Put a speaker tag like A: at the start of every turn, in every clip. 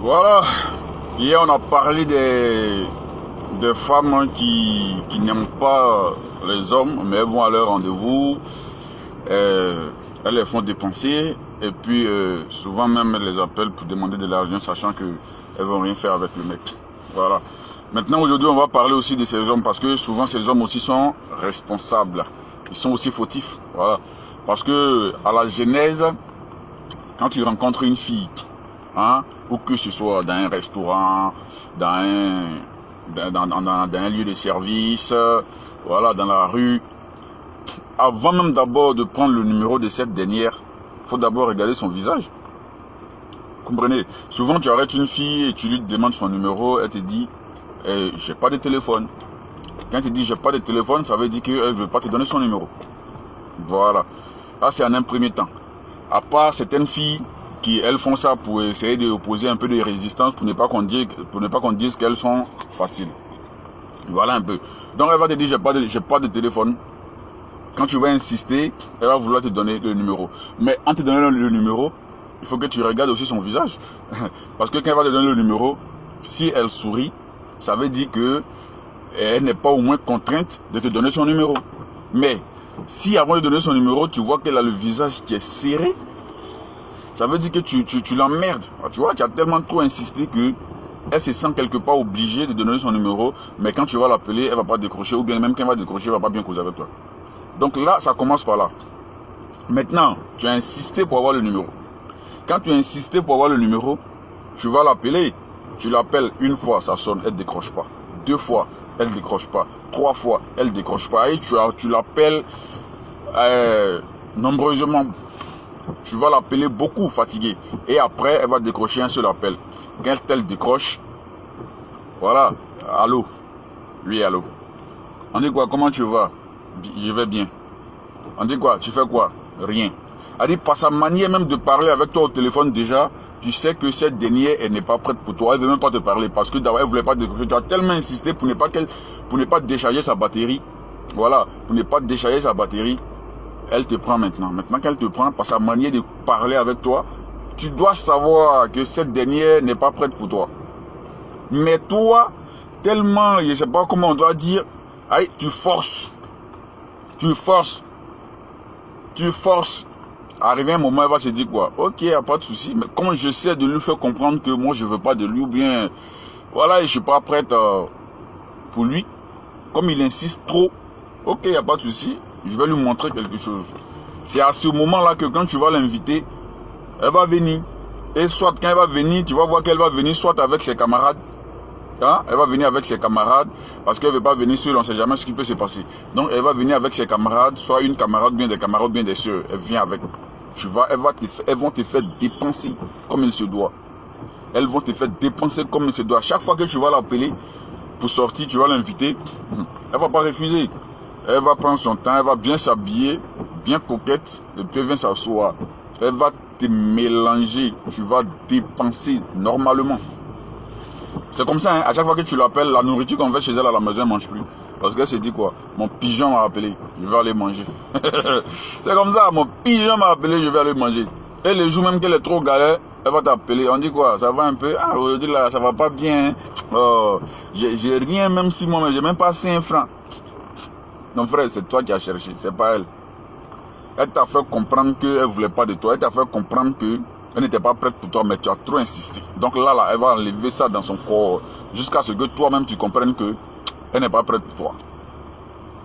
A: Voilà, hier on a parlé des femmes qui n'aiment pas les hommes, mais elles vont à leur rendez-vous, elles les font dépenser, et puis souvent même elles les appellent pour demander de l'argent, sachant qu'elles ne vont rien faire avec le mec. Voilà. Maintenant, aujourd'hui, on va parler aussi de ces hommes, parce que souvent ces hommes aussi sont responsables, ils sont aussi fautifs. Voilà. Parce que à la genèse, quand tu rencontres une fille, hein, ou que ce soit dans un restaurant, dans un lieu de service, voilà, dans la rue, avant même d'abord de prendre le numéro de cette dernière, il faut d'abord regarder son visage. Comprenez? Souvent tu arrêtes une fille et tu lui demandes son numéro, elle te dit j'ai pas de téléphone. Quand elle te dit j'ai pas de téléphone, ça veut dire qu'elle ne veut pas te donner son numéro. Voilà. Là, c'est en un premier temps. À part certaines filles qui elles font ça pour essayer d'opposer un peu de résistance, pour ne pas qu'on dise qu'elles sont faciles. Voilà un peu. Donc elle va te dire j'ai pas de téléphone. Quand tu vas insister, elle va vouloir te donner le numéro. Mais en te donnant le numéro, il faut que tu regardes aussi son visage. Parce que quand elle va te donner le numéro, si elle sourit, ça veut dire que elle n'est pas au moins contrainte de te donner son numéro. Mais si avant de donner son numéro, tu vois qu'elle a le visage qui est serré, ça veut dire que tu l'emmerdes. Tu vois, tu as tellement trop insisté que elle se sent quelque part obligée de donner son numéro, mais quand tu vas l'appeler, elle ne va pas décrocher, ou bien même quand elle va décrocher, elle ne va pas bien causer avec toi. Donc là, ça commence par là. Maintenant, tu as insisté pour avoir le numéro. Quand tu as insisté pour avoir le numéro, tu vas l'appeler. Tu l'appelles une fois, ça sonne, elle ne décroche pas. Deux fois, elle ne décroche pas. Trois fois, elle ne décroche pas. Et tu l'appelles nombreusement. Tu vas l'appeler beaucoup fatigué. Et après, elle va décrocher un seul appel. Quand elle décroche, voilà, allô. Oui, allô. On dit quoi? Comment tu vas? Je vais bien. On dit quoi? Tu fais quoi? Rien. Elle dit, par sa manière même de parler avec toi au téléphone déjà, tu sais que cette dernière, elle n'est pas prête pour toi. Elle ne veut même pas te parler parce que d'abord, elle ne voulait pas décrocher. Tu as tellement insisté pour ne pas décharger sa batterie. Voilà, pour ne pas décharger sa batterie. Elle te prend maintenant. Maintenant qu'elle te prend, par sa manière de parler avec toi, tu dois savoir que cette dernière n'est pas prête pour toi. Mais toi, tellement, je ne sais pas comment on doit dire, aïe, tu forces. Arrivé un moment, elle va se dire quoi? Ok, il n'y a pas de souci. Mais comme j'essaie de lui faire comprendre que moi, je ne veux pas de lui, ou bien, voilà, je ne suis pas prête pour lui. Comme il insiste trop, ok, il n'y a pas de souci. Je vais lui montrer quelque chose. C'est à ce moment-là que quand tu vas l'inviter, elle va venir. Et soit quand elle va venir, tu vas voir qu'elle va venir soit avec ses camarades. Hein? Elle va venir avec ses camarades parce qu'elle ne veut pas venir seule, on ne sait jamais ce qui peut se passer. Donc elle va venir avec ses camarades, soit une camarade, bien des camarades, bien des soeurs. Elle vient avec. Tu vois, elles vont te faire dépenser comme il se doit. Elles vont te faire dépenser comme il se doit. Chaque fois que tu vas l'appeler pour sortir, tu vas l'inviter, elle ne va pas refuser. Elle va prendre son temps, elle va bien s'habiller, bien coquette, et puis elle vient s'asseoir. Elle va te mélanger, tu vas dépenser normalement. C'est comme ça, hein, à chaque fois que tu l'appelles, la nourriture qu'on fait chez elle à la maison, elle ne mange plus. Parce qu'elle se dit quoi? Mon pigeon m'a appelé, je vais aller manger. C'est comme ça, mon pigeon m'a appelé, je vais aller manger. Et les jours même qu'elle est trop galère, elle va t'appeler. On dit quoi? Ça va un peu? Ah, aujourd'hui là, ça va pas bien. Hein? Oh, j'ai rien, même si moi, j'ai même pas 5 francs. Non frère, c'est toi qui as cherché, c'est pas elle. Elle t'a fait comprendre qu'elle ne voulait pas de toi. Elle t'a fait comprendre qu'elle n'était pas prête pour toi, mais tu as trop insisté. Donc là, elle va enlever ça dans son corps jusqu'à ce que toi-même tu comprennes qu'elle n'est pas prête pour toi.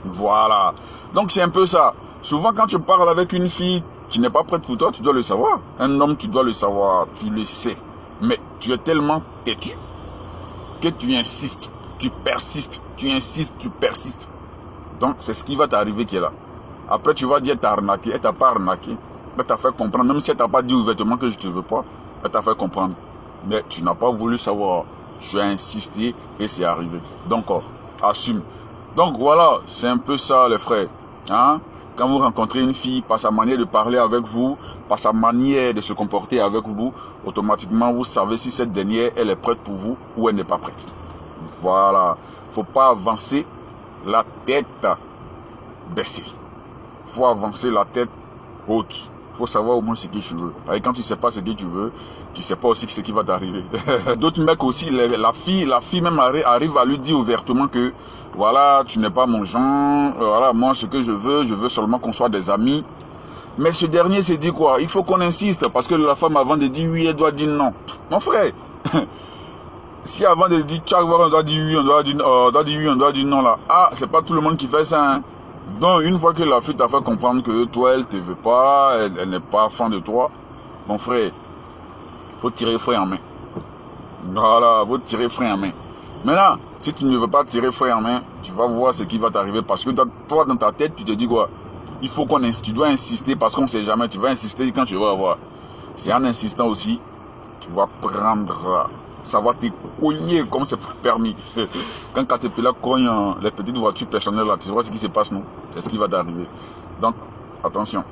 A: Voilà. Donc c'est un peu ça. Souvent quand tu parles avec une fille qui n'est pas prête pour toi, tu dois le savoir. Un homme, tu dois le savoir, tu le sais. Mais tu es tellement têtu que tu insistes, tu persistes, tu insistes, tu persistes. Donc c'est ce qui va t'arriver qui est là. Après tu vas dire t'as arnaqué, elle t'a pas arnaqué. Elle t'a fait comprendre, même si elle t'a pas dit ouvertement que je te veux pas, elle t'a fait comprendre. Mais tu n'as pas voulu savoir. Tu as insisté et c'est arrivé. Donc assume. Donc voilà, c'est un peu ça les frères. Hein? Quand vous rencontrez une fille, par sa manière de parler avec vous, par sa manière de se comporter avec vous, automatiquement vous savez si cette dernière elle est prête pour vous ou elle n'est pas prête. Voilà. Faut pas avancer la tête baissée. Faut avancer la tête haute. Il faut savoir au moins ce que tu veux. Et quand tu sais pas ce que tu veux, tu sais pas aussi ce qui va t'arriver. D'autres mecs aussi, la fille même arrive à lui dire ouvertement que voilà, tu n'es pas mon genre, voilà, moi ce que je veux seulement qu'on soit des amis. Mais ce dernier s'est dit quoi? Il faut qu'on insiste parce que la femme avant de dire oui, elle doit dire non. Mon frère, si avant de dire tchak, on doit dire oui, on doit dire oui, on doit dire non là. Ah, c'est pas tout le monde qui fait ça, hein. Donc, une fois que la fille t'a fait comprendre que toi, elle te veut pas, elle n'est pas fan de toi, mon frère, faut tirer frein en main. Voilà, faut tirer frein en main. Maintenant, si tu ne veux pas tirer frein en main, tu vas voir ce qui va t'arriver parce que toi, dans ta tête, tu te dis quoi? Il faut tu dois insister parce qu'on ne sait jamais, tu vas insister quand tu vas avoir. C'est en insistant aussi, tu vas prendre, ça va te cogner comme c'est pas permis. Quand Caterpillar cogne les petites voitures personnelles là, tu vois ce qui se passe, non? C'est ce qui va t'arriver. Donc, attention.